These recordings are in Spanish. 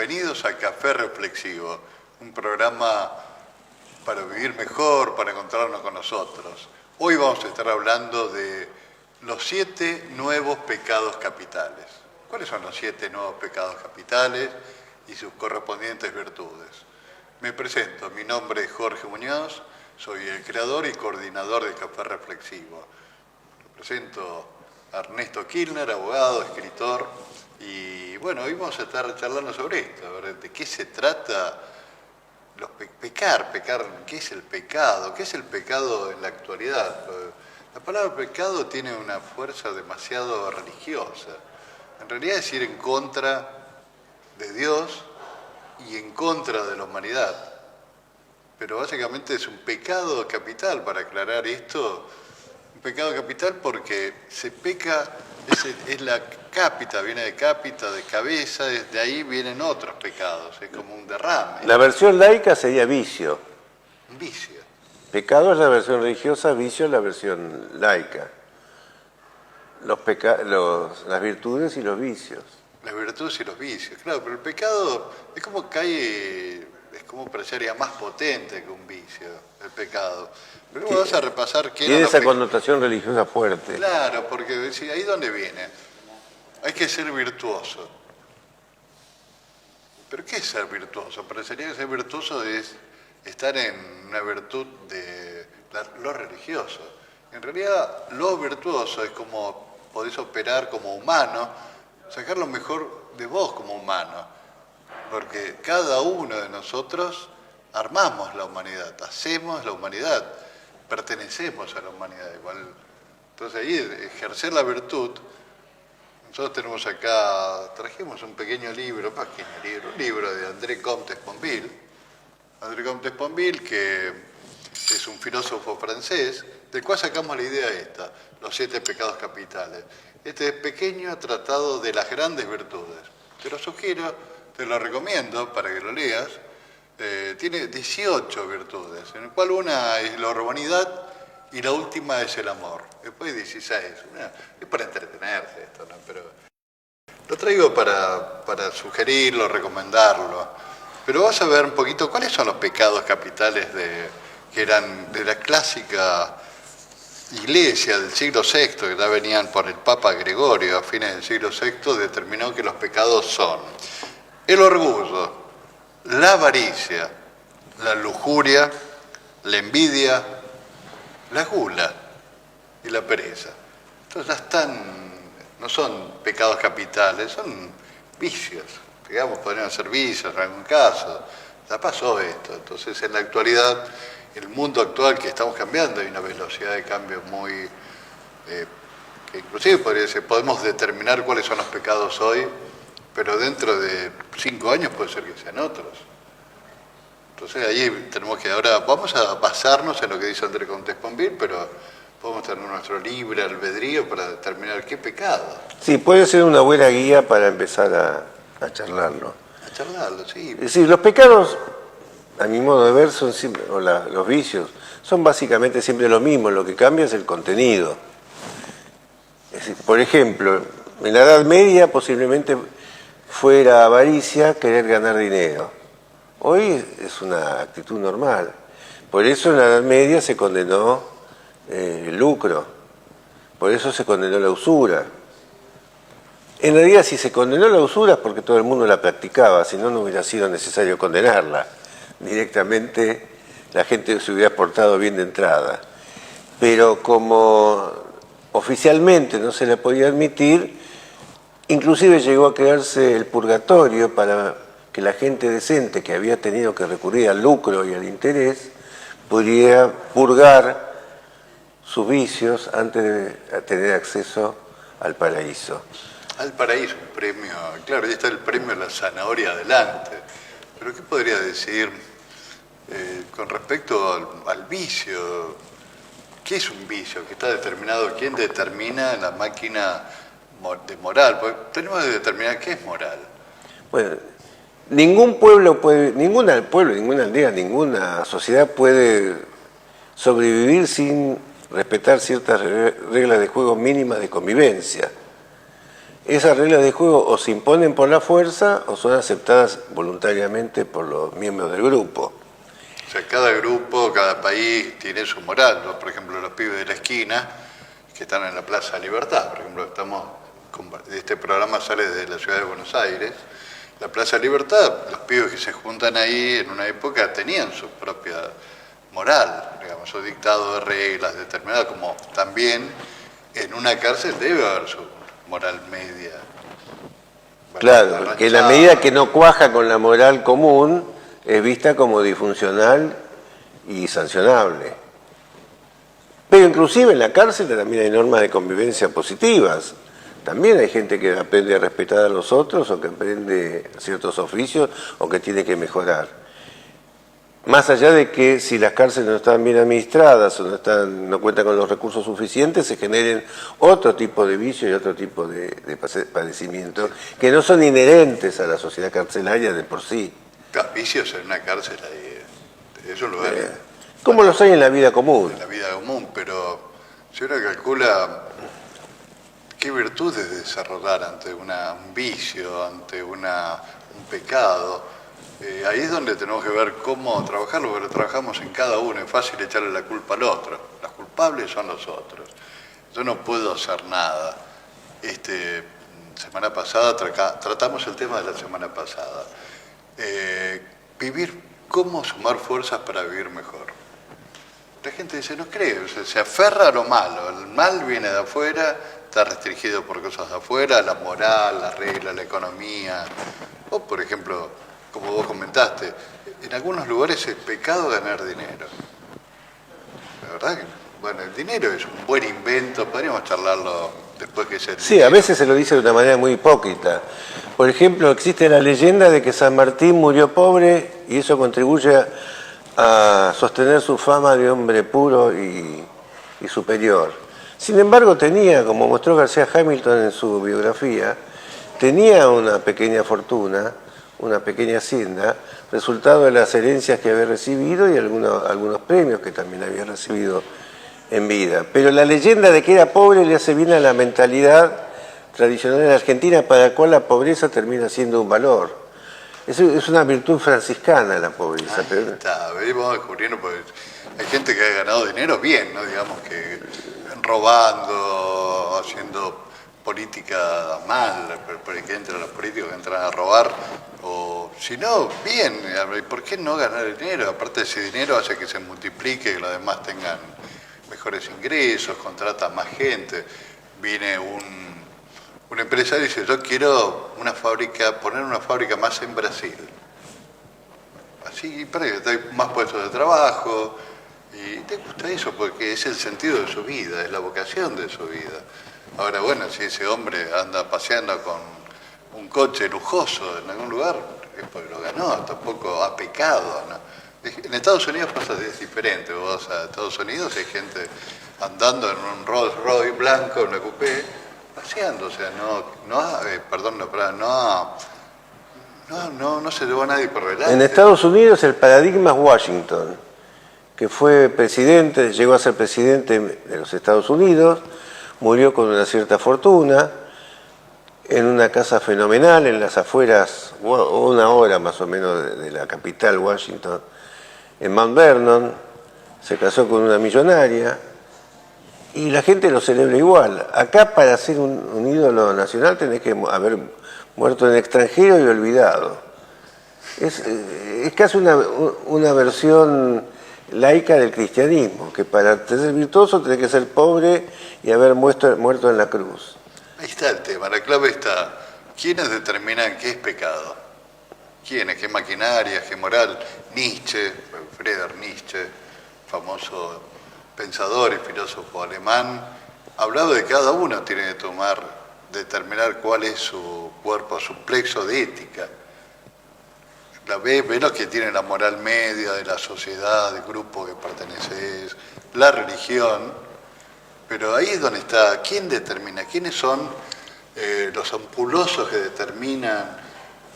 bienvenidos a Café Reflexivo, un programa para vivir mejor, para encontrarnos con nosotros. Hoy vamos a estar hablando de los 7 nuevos pecados capitales. ¿Cuáles son los 7 nuevos pecados capitales y sus correspondientes virtudes? Me presento, mi nombre es Jorge Muñoz, soy el creador y coordinador de Café Reflexivo. Me presento a Ernesto Kirchner, abogado, escritor, y bueno, hoy vamos a estar charlando sobre esto, a ver de qué se trata, pecar, ¿qué es el pecado? ¿Qué es el pecado en la actualidad? La palabra pecado tiene una fuerza demasiado religiosa. En realidad es ir en contra de Dios y en contra de la humanidad. Pero básicamente es un pecado capital, para aclarar esto, un pecado capital porque se peca, es la cápita, viene de cápita, de cabeza, desde ahí vienen otros pecados, es como un derrame. La versión laica sería vicio. Un vicio. Pecado es la versión religiosa, vicio es la versión laica. Las virtudes y los vicios. Las virtudes y los vicios, claro, pero el pecado es como cae, es como parecería más potente que un vicio, el pecado. Pero vamos a repasar qué tiene esa connotación religiosa fuerte. Claro, porque ahí donde viene. Hay que ser virtuoso. ¿Pero qué es ser virtuoso? Parecería que ser virtuoso es estar en una virtud de lo religioso. En realidad, lo virtuoso es como podés operar como humano, sacar lo mejor de vos como humano. Porque cada uno de nosotros armamos la humanidad, hacemos la humanidad, pertenecemos a la humanidad igual. Entonces ahí ejercer la virtud. Nosotros tenemos acá, trajimos un pequeño libro, un libro de André Comte Sponville. André Comte Sponville, que es un filósofo francés, del cual sacamos la idea esta, los 7 pecados capitales. Este es pequeño tratado de las grandes virtudes. Te lo sugiero, te lo recomiendo para que lo leas. Tiene 18 virtudes, en el cual una es la urbanidad y la última es el amor. Después 16. Es para entretenerse esto, ¿no? Pero lo traigo para sugerirlo, recomendarlo. Pero vas a ver un poquito cuáles son los pecados capitales que eran de la clásica Iglesia del siglo VI, que ya venían por el Papa Gregorio a fines del siglo VI, determinó que los pecados son el orgullo, la avaricia, la lujuria, la envidia, la gula y la pereza. Entonces no son pecados capitales, son vicios. Digamos, podrían ser vicios en algún caso. Ya pasó esto. Entonces, en la actualidad, el mundo actual que estamos cambiando, hay una velocidad de cambio muy... que inclusive podemos determinar cuáles son los pecados hoy, pero dentro de 5 años puede ser que sean otros. Entonces ahí tenemos que ahora, vamos a basarnos en lo que dice André Comte Sponville, pero podemos tener nuestro libre albedrío para determinar qué pecado. Sí, puede ser una buena guía para empezar a charlarlo. A charlarlo, sí. Es decir, los pecados, a mi modo de ver, son siempre, los vicios, son básicamente siempre lo mismo, lo que cambia es el contenido. Es decir, por ejemplo, en la Edad Media posiblemente fuera avaricia querer ganar dinero. Hoy es una actitud normal. Por eso en la Edad Media se condenó el lucro. Por eso se condenó la usura. En realidad, si se condenó la usura es porque todo el mundo la practicaba, si no, no hubiera sido necesario condenarla. Directamente la gente se hubiera portado bien de entrada. Pero como oficialmente no se la podía admitir, inclusive llegó a crearse el purgatorio para que la gente decente que había tenido que recurrir al lucro y al interés pudiera purgar sus vicios antes de tener acceso al paraíso. Al paraíso, un premio, claro, ahí está el premio a la zanahoria adelante. Pero ¿qué podría decir con respecto al vicio? ¿Qué es un vicio? ¿Qué está determinado? ¿Quién determina la máquina de moral? Porque tenemos que determinar qué es moral. Bueno, ningún pueblo ninguna aldea, ninguna sociedad puede sobrevivir sin respetar ciertas reglas de juego mínimas de convivencia. esas reglas de juego o se imponen por la fuerza o son aceptadas voluntariamente por los miembros del grupo. O sea, cada grupo, cada país tiene su moral, ¿no? Por ejemplo, los pibes de la esquina que están en la Plaza Libertad, por ejemplo, este programa sale desde la ciudad de Buenos Aires. La Plaza Libertad, los pibes que se juntan ahí en una época tenían su propia moral, digamos, su dictado de reglas determinadas, como también en una cárcel debe haber su moral media. Claro, que en la medida que no cuaja con la moral común, es vista como disfuncional y sancionable. Pero inclusive en la cárcel también hay normas de convivencia positivas. También hay gente que aprende a respetar a los otros o que aprende ciertos oficios o que tiene que mejorar. Más allá de que si las cárceles no están bien administradas o no cuentan con los recursos suficientes, se generen otro tipo de vicios y otro tipo de padecimientos que no son inherentes a la sociedad carcelaria de por sí. Vicios en una cárcel ahí, es un lugar. Como los hay en la vida común. En la vida común, pero si uno calcula qué virtudes desarrollar ante un vicio, ante un pecado, ahí es donde tenemos que ver cómo trabajarlo, porque trabajamos en cada uno, es fácil echarle la culpa al otro, los culpables son los otros. Yo no puedo hacer nada. Semana pasada tratamos el tema de la semana pasada. ¿Cómo sumar fuerzas para vivir mejor? La gente dice, no cree, o sea, se aferra a lo malo, el mal viene de afuera, está restringido por cosas de afuera, la moral, la regla, la economía, o por ejemplo, como vos comentaste, en algunos lugares es pecado ganar dinero. La verdad que, bueno, el dinero es un buen invento, podríamos charlarlo después que se... Sí, a veces se lo dice de una manera muy hipócrita. Por ejemplo, existe la leyenda de que San Martín murió pobre y eso contribuye a sostener su fama de hombre puro y superior. Sin embargo, tenía, como mostró García Hamilton en su biografía, tenía una pequeña fortuna, una pequeña hacienda, resultado de las herencias que había recibido y algunos premios que también había recibido en vida. Pero la leyenda de que era pobre le hace bien a la mentalidad tradicional en Argentina, para la cual la pobreza termina siendo un valor. Es una virtud franciscana la pobreza. Pero... vamos descubriendo, porque hay gente que ha ganado dinero bien, ¿no? Digamos que robando, haciendo política mal, porque entran los políticos que entran a robar, o si no, bien, ¿por qué no ganar dinero? Aparte ese dinero hace que se multiplique, que los demás tengan mejores ingresos, contratan más gente. Viene un empresario y dice, yo quiero poner una fábrica más en Brasil. Así, para que hay más puestos de trabajo, y te gusta eso porque es el sentido de su vida, es la vocación de su vida. Ahora, bueno, si ese hombre anda paseando con un coche lujoso en algún lugar, es porque lo ganó, tampoco ha pecado, ¿no? En Estados Unidos pasa, es diferente. Vos a Estados Unidos hay gente andando en un Rolls Royce blanco, en una coupé, paseando, o sea, no se llevó a nadie por delante. En Estados Unidos el paradigma es Washington, que fue presidente, llegó a ser presidente de los Estados Unidos, murió con una cierta fortuna, en una casa fenomenal en las afueras, una hora más o menos de la capital, Washington, en Mount Vernon, se casó con una millonaria y la gente lo celebra igual. Acá para ser un ídolo nacional tenés que haber muerto en el extranjero y olvidado. Es casi una versión laica del cristianismo, que para ser virtuoso tenés que ser pobre y haber muerto en la cruz. Ahí está el tema, la clave está, ¿quiénes determinan qué es pecado? ¿Quiénes? ¿Qué maquinaria? ¿Qué moral? Nietzsche, Friedrich Nietzsche, famoso pensador y filósofo alemán, hablaba de cada uno tiene que determinar cuál es su cuerpo, su plexo de ética. Ve los que tienen la moral media de la sociedad, del grupo que perteneces, la religión, pero ahí es donde está, ¿quién determina? ¿Quiénes son los ampulosos que determinan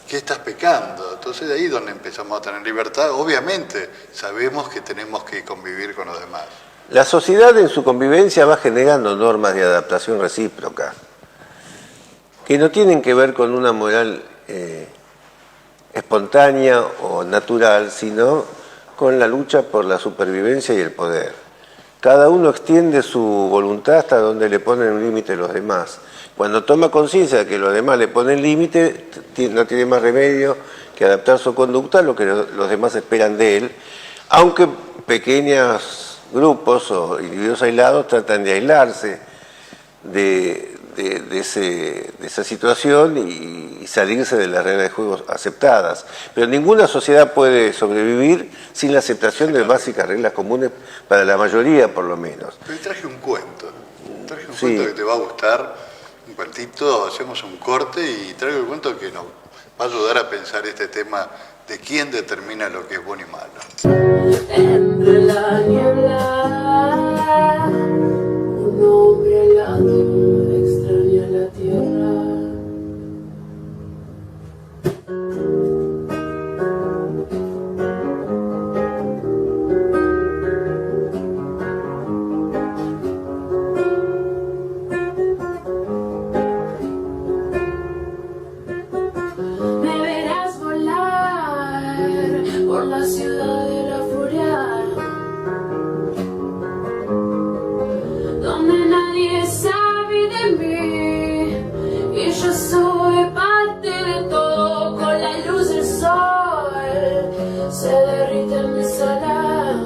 qué estás pecando? Entonces ahí es donde empezamos a tener libertad. Obviamente sabemos que tenemos que convivir con los demás. La sociedad en su convivencia va generando normas de adaptación recíproca. que no tienen que ver con una moral espontánea o natural, sino con la lucha por la supervivencia y el poder. Cada uno extiende su voluntad hasta donde le ponen un límite los demás. Cuando toma conciencia de que los demás le ponen límite, no tiene más remedio que adaptar su conducta a lo que los demás esperan de él, aunque pequeños grupos o individuos aislados tratan de aislarse de esa situación y salirse de las reglas de juego aceptadas. Pero ninguna sociedad puede sobrevivir sin la aceptación de básicas reglas comunes para la mayoría, por lo menos. Pero traje un cuento cuento que te va a gustar, un cuentito, hacemos un corte y traigo el cuento que nos va a ayudar a pensar este tema de quién determina lo que es bueno y malo. Entre la niebla, un hombre helado extraña la tierra. Me verás volar por la ciudad de la furia, donde nadie sabe de mí y yo soy parte de todo. Con la luz del sol se derriten mis alas,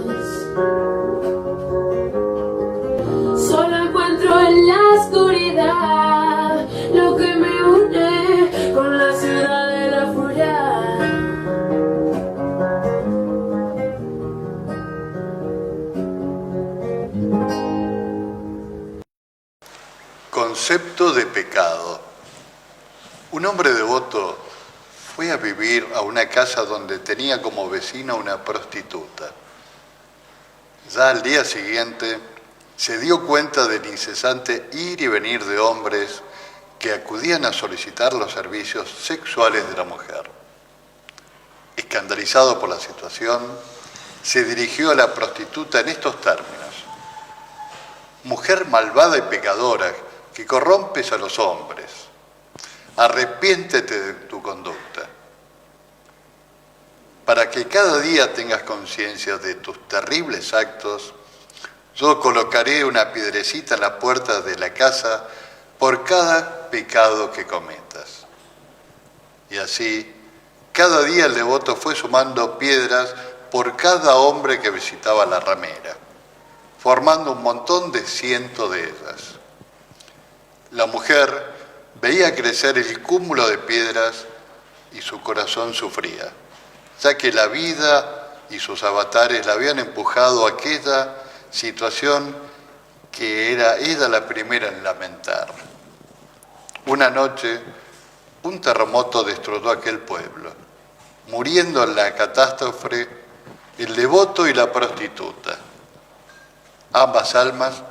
solo encuentro en la oscuridad lo que me une con la ciudad de la furia. Concepto de pecado. Un hombre devoto fue a vivir a una casa donde tenía como vecina una prostituta. Ya al día siguiente se dio cuenta del incesante ir y venir de hombres que acudían a solicitar los servicios sexuales de la mujer. Escandalizado por la situación, se dirigió a la prostituta en estos términos: mujer malvada y pecadora, que corrompes a los hombres, arrepiéntete de tu conducta. Para que cada día tengas conciencia de tus terribles actos, yo colocaré una piedrecita en la puerta de la casa por cada pecado que cometas. Y así, cada día el devoto fue sumando piedras por cada hombre que visitaba la ramera, formando un montón de cientos de ellas. La mujer veía crecer el cúmulo de piedras y su corazón sufría, ya que la vida y sus avatares la habían empujado a aquella situación que era ella la primera en lamentar. Una noche, un terremoto destrozó aquel pueblo, muriendo en la catástrofe el devoto y la prostituta. Ambas almas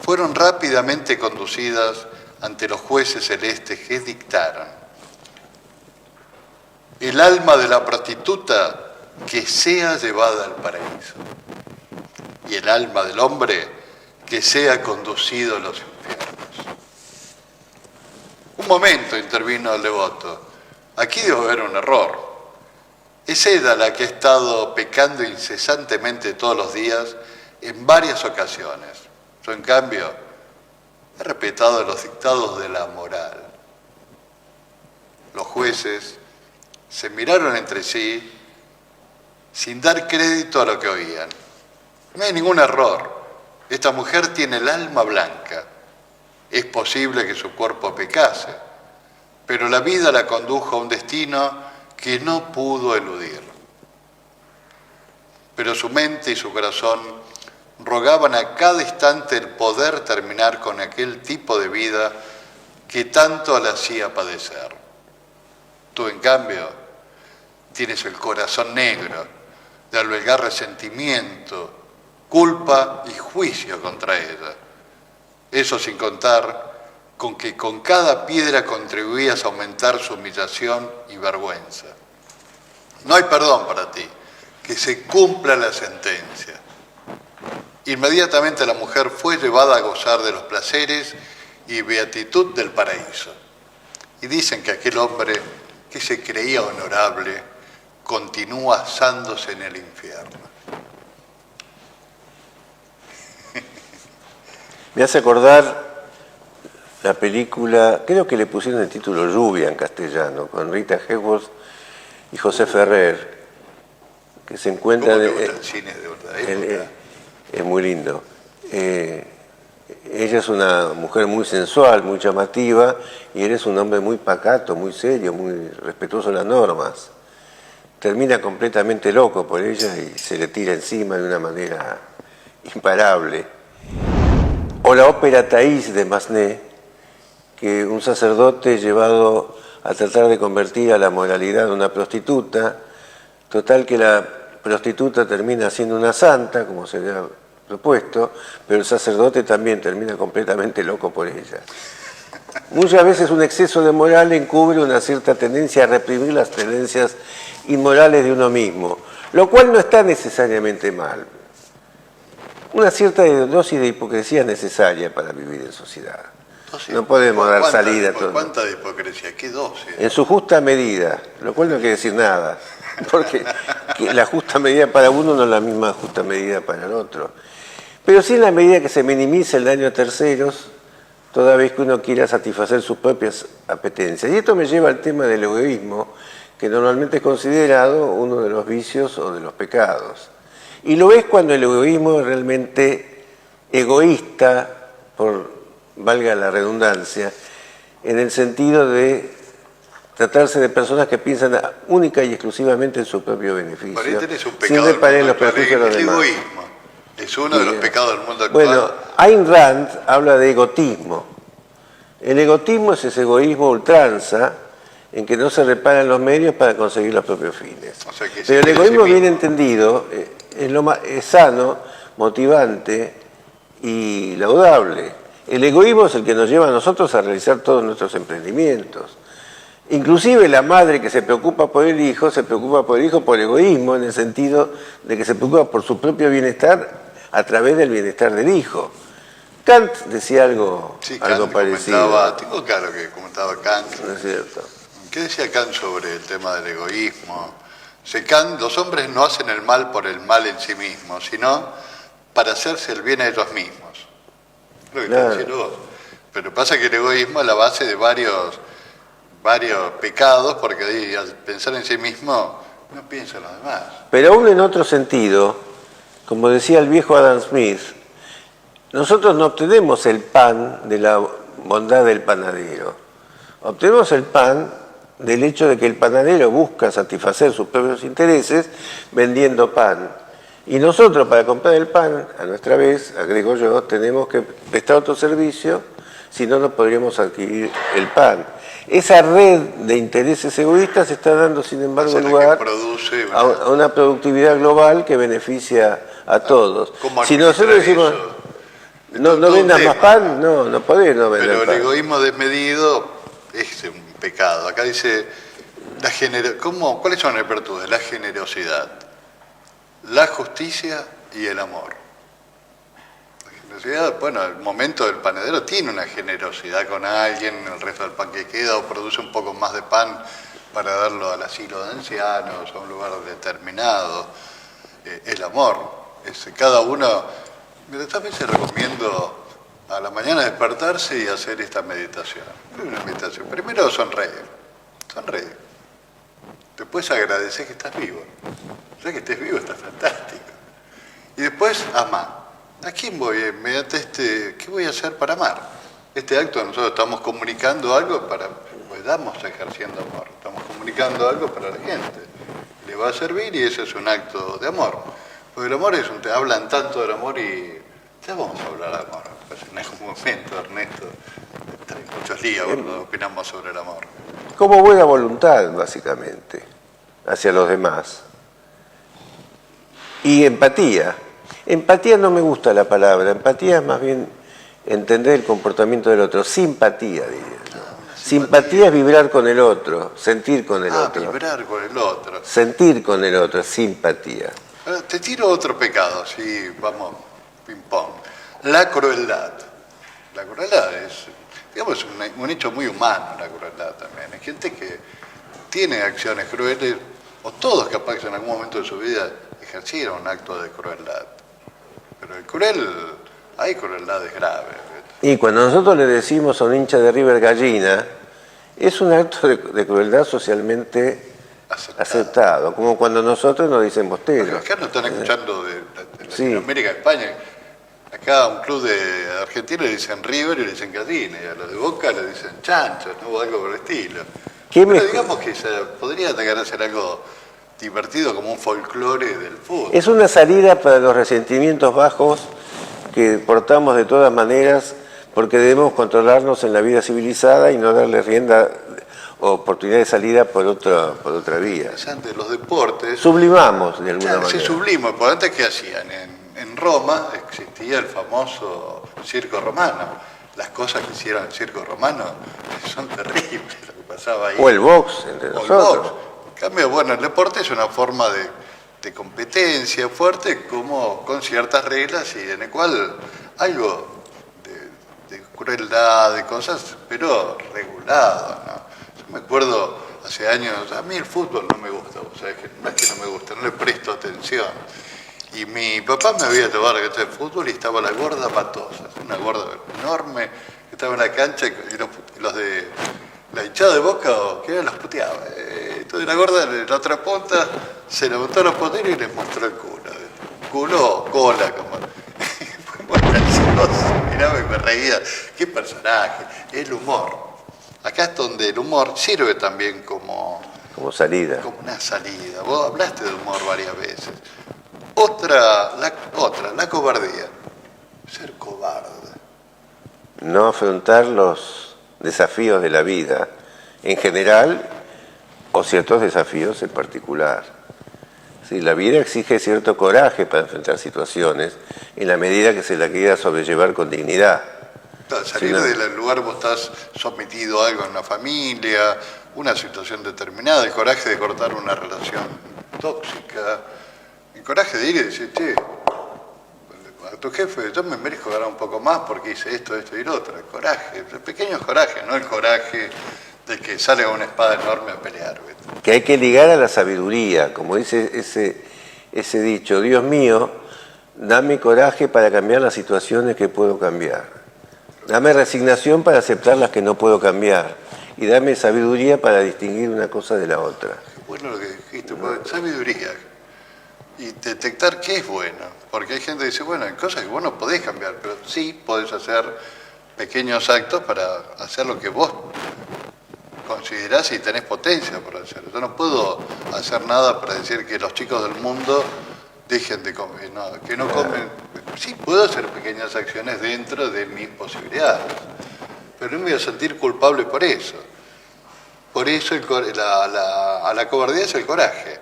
fueron rápidamente conducidas ante los jueces celestes que dictaron: el alma de la prostituta que sea llevada al paraíso, y el alma del hombre que sea conducido a los infiernos. Un momento, intervino el devoto, aquí debe haber un error. Es ella la que ha estado pecando incesantemente todos los días en varias ocasiones. Yo, en cambio, he respetado los dictados de la moral. Los jueces se miraron entre sí sin dar crédito a lo que oían. No hay ningún error. Esta mujer tiene el alma blanca. Es posible que su cuerpo pecase, pero la vida la condujo a un destino que no pudo eludir. Pero su mente y su corazón rogaban a cada instante el poder terminar con aquel tipo de vida que tanto la hacía padecer. Tú, en cambio, tienes el corazón negro de albergar resentimiento, culpa y juicio contra ella. Eso sin contar con que con cada piedra contribuías a aumentar su humillación y vergüenza. No hay perdón para ti, que se cumpla la sentencia. Inmediatamente la mujer fue llevada a gozar de los placeres y beatitud del paraíso. Y dicen que aquel hombre que se creía honorable continúa asándose en el infierno. Me hace acordar la película, creo que le pusieron el título Lluvia en castellano, con Rita Hayworth y José Ferrer, que se encuentran... ¿Cómo te gusta el cine de otra época? Es muy lindo. Ella es una mujer muy sensual, muy llamativa, y él es un hombre muy pacato, muy serio, muy respetuoso de las normas. Termina completamente loco por ella y se le tira encima de una manera imparable. O la ópera Thais de Massenet, que un sacerdote llevado a tratar de convertir a la moralidad de una prostituta, total que la prostituta termina siendo una santa, como se le ha propuesto, pero el sacerdote también termina completamente loco por ella. Muchas veces un exceso de moral encubre una cierta tendencia a reprimir las tendencias inmorales de uno mismo, lo cual no está necesariamente mal. Una cierta dosis de hipocresía es necesaria para vivir en sociedad. No podemos dar salida a todo. ¿Cuánta de hipocresía? ¿Qué dosis? En su justa medida, lo cual no quiere decir nada, porque la justa medida para uno no es la misma justa medida para el otro. Pero sí en la medida que se minimiza el daño a terceros, toda vez que uno quiera satisfacer sus propias apetencias. Y esto me lleva al tema del egoísmo, que normalmente es considerado uno de los vicios o de los pecados. Y lo es cuando el egoísmo es realmente egoísta, por valga la redundancia, en el sentido de tratarse de personas que piensan única y exclusivamente en su propio beneficio, sin reparar en los perjuicios de los demás. El egoísmo es uno de los pecados del mundo actual. Bueno, Ayn Rand habla de egotismo. El egotismo es ese egoísmo ultranza en que no se reparan los medios para conseguir los propios fines. O sea, pero el egoísmo bien entendido es sano, motivante y laudable. El egoísmo es el que nos lleva a nosotros a realizar todos nuestros emprendimientos. Inclusive la madre que se preocupa por el hijo, se preocupa por el hijo por egoísmo, en el sentido de que se preocupa por su propio bienestar a través del bienestar del hijo. Kant decía algo parecido. Tengo claro que comentaba Kant. ¿No es cierto? ¿Qué decía Kant sobre el tema del egoísmo? Kant, los hombres no hacen el mal por el mal en sí mismos, sino para hacerse el bien a ellos mismos. Lo que está diciendo vos. Pero pasa que el egoísmo es la base de varios pecados, porque al pensar en sí mismo no piensa en los demás. Pero aún en otro sentido, como decía el viejo Adam Smith, nosotros no obtenemos el pan de la bondad del panadero. Obtenemos el pan del hecho de que el panadero busca satisfacer sus propios intereses vendiendo pan. Y nosotros, para comprar el pan, a nuestra vez, agrego yo, tenemos que prestar otro servicio, si no, no podríamos adquirir el pan. Esa red de intereses egoístas está dando, sin embargo, lugar a una productividad global que beneficia a todos. Si nosotros decimos, no vendas más pan, no podés no vender pan. Pero el egoísmo desmedido es un pecado. Acá dice, ¿cuáles son las virtudes? La generosidad, la justicia y el amor. La generosidad, bueno, el momento del panadero tiene una generosidad con alguien, el resto del pan que queda, o produce un poco más de pan para darlo al asilo de ancianos, a un lugar determinado. El amor, cada uno, muchas veces recomiendo a la mañana despertarse y hacer esta meditación. Una meditación. Primero sonreír. Después agradecer que estás vivo. Ya que estés vivo está fantástico. Y después amar. ¿A quién voy? ¿Qué voy a hacer para amar? Este acto nosotros estamos comunicando algo pues estamos ejerciendo amor. Estamos comunicando algo para la gente. Le va a servir y ese es un acto de amor. Porque el amor hablan tanto del amor y ya vamos a hablar de amor. Pues en algún momento, Ernesto, hay muchos días cuando opinamos sobre el amor. Como buena voluntad, básicamente, hacia los demás. Y empatía. Empatía no me gusta la palabra. Empatía es más bien entender el comportamiento del otro. Simpatía, diría yo. Simpatía es vibrar con el otro, sentir con el otro. Vibrar con el otro. Sentir con el otro, simpatía. Te tiro otro pecado, sí, vamos, ping-pong. La crueldad. La crueldad digamos, un hecho muy humano la crueldad también. Hay gente que tiene acciones crueles, o todos capaz que en algún momento de su vida ejercieron un acto de crueldad. Pero hay crueldades graves. Y cuando nosotros le decimos a un hincha de River gallina, es un acto de crueldad socialmente aceptado, como cuando nosotros nos dicen bosteros. Acá nos están escuchando de Latinoamérica, España. Acá a un club de Argentina le dicen River y le dicen gallina, y a los de Boca le dicen chanchos, ¿no? O algo por el estilo. Pero digamos que podría llegar a ser algo divertido, como un folclore del fútbol. Es una salida para los resentimientos bajos que portamos de todas maneras, porque debemos controlarnos en la vida civilizada y no darle rienda o oportunidad de salida por otra vía. Interesante, los deportes. Sublimamos de alguna manera. Se sublima, por antes ¿qué hacían? En Roma existía el famoso circo romano. Las cosas que hicieron el circo romano son terribles, lo que pasaba ahí. O el box entre nosotros. En cambio, bueno, el deporte es una forma de competencia fuerte, como con ciertas reglas y en el cual algo de crueldad, de cosas, pero regulado, ¿no? Yo me acuerdo hace años, a mí el fútbol no me gusta, o sea, no es que no me gusta, no le presto atención. Y mi papá me había llevado a la cancha de fútbol y estaba la gorda Patosa, una gorda enorme que estaba en la cancha y los de la hinchada de Boca, que los puteaba. Entonces la gorda en la otra punta se levantó los poteros y les mostró el culo. Culo o cola, como. Fue muy gracioso, miraba y me reía. Qué personaje, el humor. Acá es donde el humor sirve también como salida. Como una salida. Vos hablaste de humor varias veces. La cobardía. Ser cobarde. No afrontar los desafíos de la vida en general o ciertos desafíos en particular. Sí, la vida exige cierto coraje para enfrentar situaciones en la medida que se la quiera sobrellevar con dignidad. Salir del lugar vos estás sometido a algo en una familia, una situación determinada, el coraje de cortar una relación tóxica, el coraje de ir y decir, che, a tu jefe, yo me merezco ganar un poco más porque hice esto y lo otro. El coraje, el pequeño coraje, no el coraje de que sale con una espada enorme a pelear. ¿Ves? Que hay que ligar a la sabiduría, como dice ese dicho, Dios mío, dame coraje para cambiar las situaciones que puedo cambiar. Dame resignación para aceptar las que no puedo cambiar. Y dame sabiduría para distinguir una cosa de la otra. Qué bueno lo que dijiste, sabiduría. Y detectar qué es bueno. Porque hay gente que dice, bueno, hay cosas que vos no podés cambiar, pero sí podés hacer pequeños actos para hacer lo que vos considerás y tenés potencia por hacer. Yo no puedo hacer nada para decir que los chicos del mundo dejen de comer, no, que no comen. Sí, puedo hacer pequeñas acciones dentro de mis posibilidades, pero no me voy a sentir culpable por eso. Por eso a la cobardía es el coraje.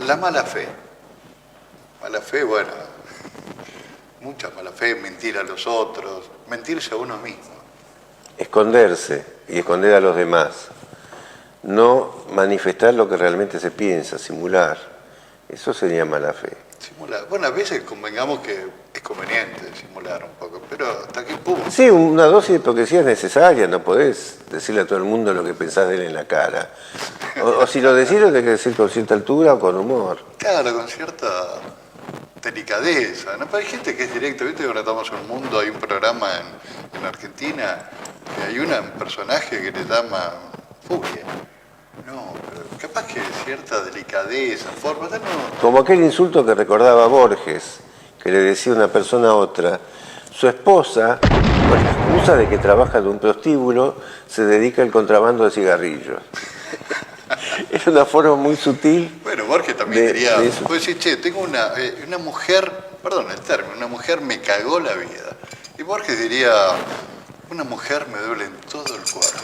La mala fe. Mala fe, bueno, mucha mala fe, mentir a los otros, mentirse a uno mismo. Esconderse y esconder a los demás. No manifestar lo que realmente se piensa, simular. Eso sería mala fe. Simular. Bueno, a veces convengamos que es conveniente simular un poco, pero ¿hasta qué punto? Sí, una dosis de hipocresía es necesaria, no podés decirle a todo el mundo lo que pensás de él en la cara. O si lo decís, lo tenés que decir con cierta altura o con humor. Claro, con cierta delicadeza, ¿no? Pero hay gente que es directa, ¿viste? Ahora estamos en un mundo, hay un programa en Argentina que hay un personaje que le llama Furia. No, pero capaz que cierta delicadeza, forma, no. Como aquel insulto que recordaba Borges, que le decía una persona a otra, su esposa, con la excusa de que trabaja en un prostíbulo, se dedica al contrabando de cigarrillos. Era una forma muy sutil. Bueno, Borges también diría, puede decir, che, tengo una mujer, perdón el término, una mujer me cagó la vida. Y Borges diría, una mujer me duele en todo el cuerpo.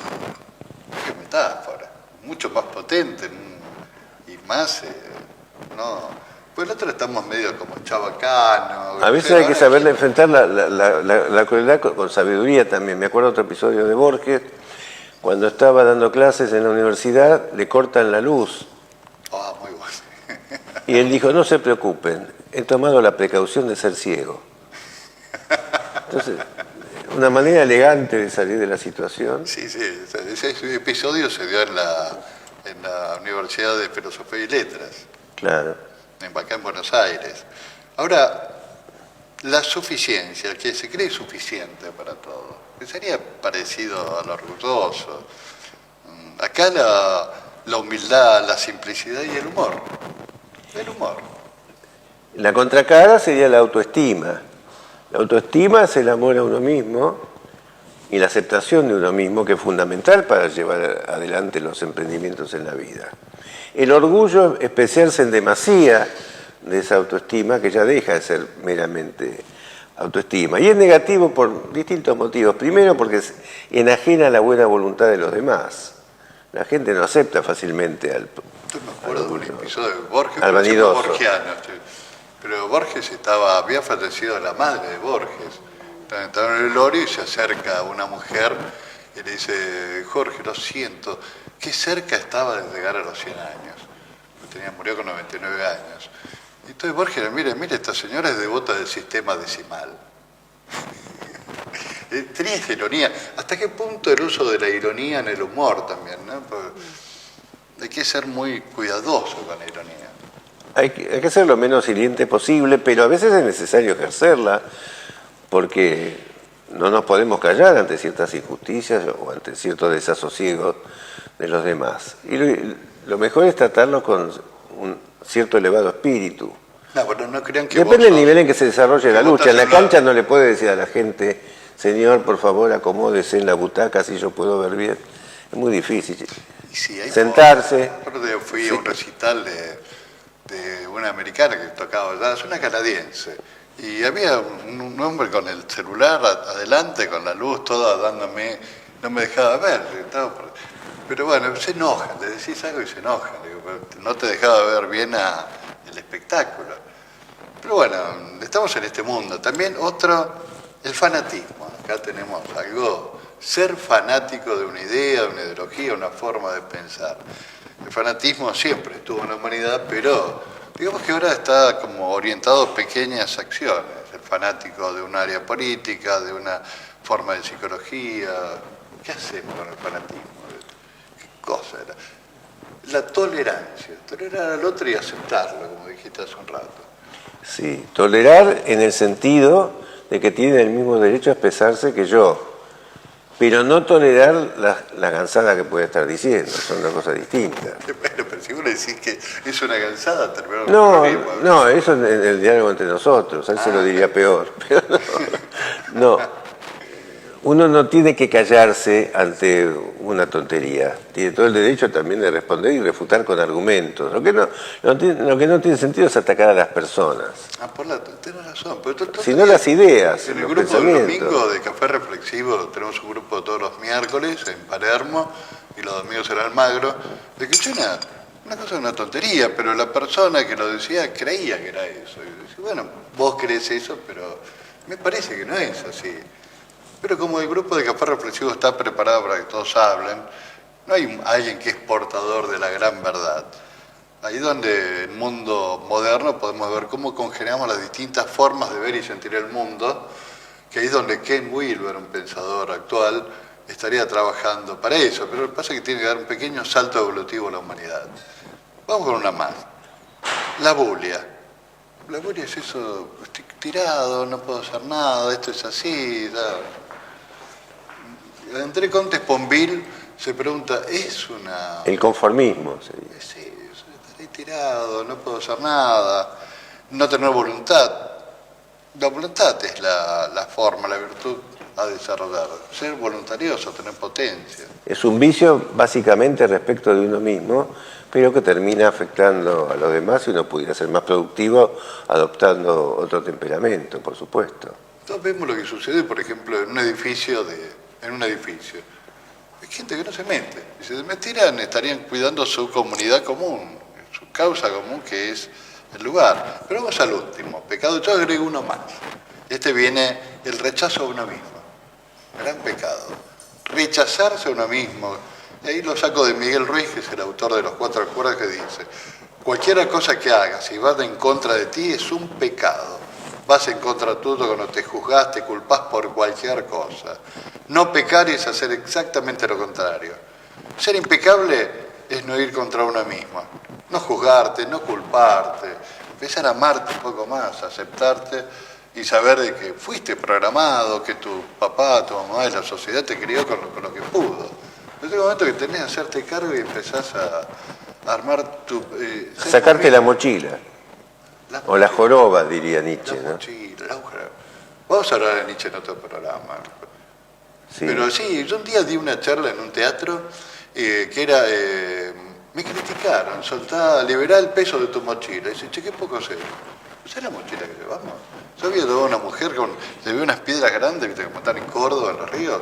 Qué metáfora, mucho más potente y más, no. Pues nosotros estamos medio como chabacano. A veces hay que saber enfrentar la crueldad con sabiduría también. Me acuerdo otro episodio de Borges. Cuando estaba dando clases en la universidad, le cortan la luz. Ah, muy bueno. Y él dijo, no se preocupen, he tomado la precaución de ser ciego. Entonces, una manera elegante de salir de la situación. Sí, ese episodio se dio en la Universidad de Filosofía y Letras, Claro. acá en Buenos Aires. Ahora, la suficiencia, que se cree suficiente para todo, que sería parecido al orgulloso. Acá la humildad, la simplicidad y el humor. El humor. La contracara sería la autoestima. La autoestima es el amor a uno mismo y la aceptación de uno mismo, que es fundamental para llevar adelante los emprendimientos en la vida. El orgullo es especiarse en demasía de esa autoestima, que ya deja de ser meramente autoestima. Y es negativo por distintos motivos. Primero, porque enajena la buena voluntad de los demás. La gente no acepta fácilmente al Yo me acuerdo de un episodio de Borges, al vanidoso. borgiano, pero Borges había fallecido la madre de Borges. Estaba en el velorio y se acerca una mujer y le dice: Jorge, lo siento, qué cerca estaba de llegar a los 100 años. Murió con 99 años. Y entonces Borges, mire, esta señora es devota del sistema decimal. Tenía esa ironía. ¿Hasta qué punto el uso de la ironía en el humor también, ¿no? Hay que ser muy cuidadoso con la ironía. Hay que ser lo menos hiriente posible, pero a veces es necesario ejercerla, porque no nos podemos callar ante ciertas injusticias o ante ciertos desasosiegos de los demás. Y lo mejor es tratarlo con un cierto elevado espíritu. No, bueno, no crean que Depende del vos nivel en que se desarrolle la lucha. En la estás en cancha no le puede decir a la gente: señor, por favor, acomódese en la butaca si yo puedo ver bien. Es muy difícil. Sí, Sentarse. Yo fui a un recital de una americana que tocaba jazz, una canadiense, y había un hombre con el celular adelante, con la luz toda dándome, no me dejaba ver. Pero bueno, se enojan, le decís algo y se enojan. Digo, no te dejaba ver bien el espectáculo. Pero bueno, estamos en este mundo. También el fanatismo. Acá tenemos algo, ser fanático de una idea, de una ideología, una forma de pensar. El fanatismo siempre estuvo en la humanidad, pero digamos que ahora está como orientado a pequeñas acciones. El fanático de un área política, de una forma de psicología. ¿Qué hacemos con el fanatismo? ¿Qué cosa era? La tolerancia. Tolerar al otro y aceptarlo, como dijiste hace un rato. Sí, tolerar en el sentido de que tiene el mismo derecho a expresarse que yo, pero no tolerar la gansada que puede estar diciendo, son dos cosas distintas. Bueno, pero si vos le decís que es una gansada, terminamos No, con lo mismo. no, eso en el diálogo entre nosotros, a él se lo diría peor. Pero no. Uno no tiene que callarse ante una tontería. Tiene todo el derecho también de responder y refutar con argumentos. Lo que no tiene sentido es atacar a las personas. Tenés razón. Pero sino las ideas, en el los grupo del pensamientos. domingo de Café Reflexivo, tenemos un grupo todos los miércoles en Palermo y los domingos en Almagro. Escuché una cosa, una tontería, pero la persona que lo decía creía que era eso. Y decía, bueno, vos crees eso, pero me parece que no es así. Pero como el grupo de Café Reflexivo está preparado para que todos hablen, no hay alguien que es portador de la gran verdad. Ahí donde en el mundo moderno podemos ver cómo congeniamos las distintas formas de ver y sentir el mundo, que ahí es donde Ken Wilber, un pensador actual, estaría trabajando para eso. Pero lo que pasa es que tiene que dar un pequeño salto evolutivo a la humanidad. Vamos con una más. La bulia. La bulia es eso, estoy tirado, no puedo hacer nada, esto es así, ya. André Contes Ponville se pregunta, ¿es una...? El conformismo sería. Sí, estaré tirado, no puedo hacer nada, no tener voluntad. La voluntad es la forma, la virtud a desarrollar. Ser voluntarioso, tener potencia. Es un vicio básicamente respecto de uno mismo, pero que termina afectando a los demás y uno pudiera ser más productivo adoptando otro temperamento, por supuesto. Entonces vemos lo que sucede, por ejemplo, en un edificio. Hay gente que no se mete. Si se metieran, estarían cuidando su comunidad común, su causa común, que es el lugar. Pero vamos al último pecado. Yo agrego uno más. Viene el rechazo a uno mismo. Gran pecado. Rechazarse a uno mismo. Y ahí lo saco de Miguel Ruiz, que es el autor de Los Cuatro Acuerdos, que dice: cualquier cosa que hagas y vaya en contra de ti es un pecado. vas en contra tuyo cuando te juzgás, te culpás por cualquier cosa. No pecar es hacer exactamente lo contrario. Ser impecable es no ir contra uno mismo, no juzgarte, no culparte, empezar a amarte un poco más, aceptarte y saber de que fuiste programado, que tu papá, tu mamá y la sociedad te crió con lo que pudo. Es el momento que tenés que hacerte cargo y empezás a armar tu... Sacarte la mochila. O la joroba, diría Nietzsche, la ¿no? mochila, la joroba. Vamos a hablar de Nietzsche en otro programa. Sí. Pero sí, yo un día di una charla en un teatro que era... me criticaron, liberá el peso de tu mochila. Y dice, che, qué poco sé. ¿Sabes la mochila que llevamos? Yo había llevado una mujer llevé unas piedras grandes, viste, como están en Córdoba, en los ríos,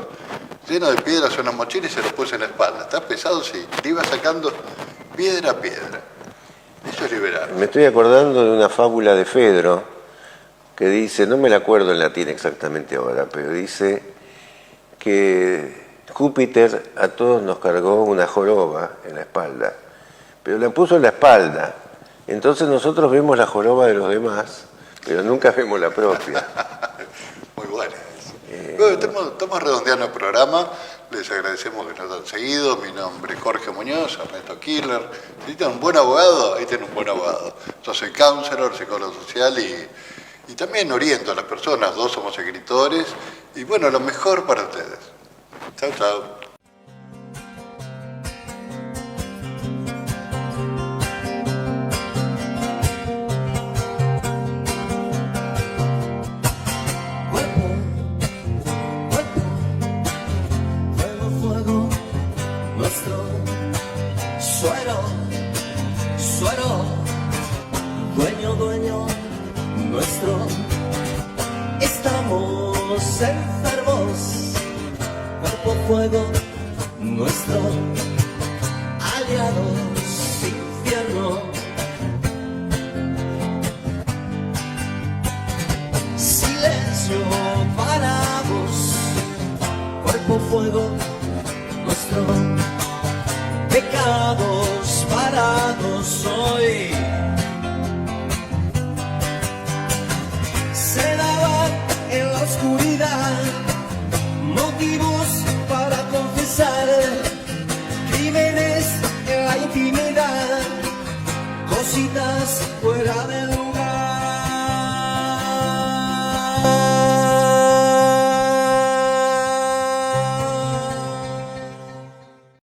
lleno de piedras en una mochila y se lo puse en la espalda. ¿Está pesado? Sí. Le iba sacando piedra a piedra. Eso es liberar. Me estoy acordando de una fábula de Fedro que dice, no me la acuerdo en latín exactamente ahora, pero dice que Júpiter a todos nos cargó una joroba en la espalda, pero la puso en la espalda. Entonces nosotros vemos la joroba de los demás, pero nunca vemos la propia. Muy buena. Bueno, estamos redondeando el programa. Les agradecemos que nos han seguido. Mi nombre es Jorge Muñoz, Ernesto Kirchner. Si necesitan un buen abogado, ahí tienen un buen abogado. Yo soy counselor, psicólogo social y también oriento a las personas. 2 somos escritores. Y bueno, lo mejor para ustedes. Chao, chao. Suero, dueño nuestro, estamos enfermos, cuerpo, fuego, nuestro, aliados, infierno, silencio para vos, cuerpo, fuego, nuestro, pecados parados hoy. Se daban en la oscuridad motivos para confesar crímenes en la intimidad, cositas fuera del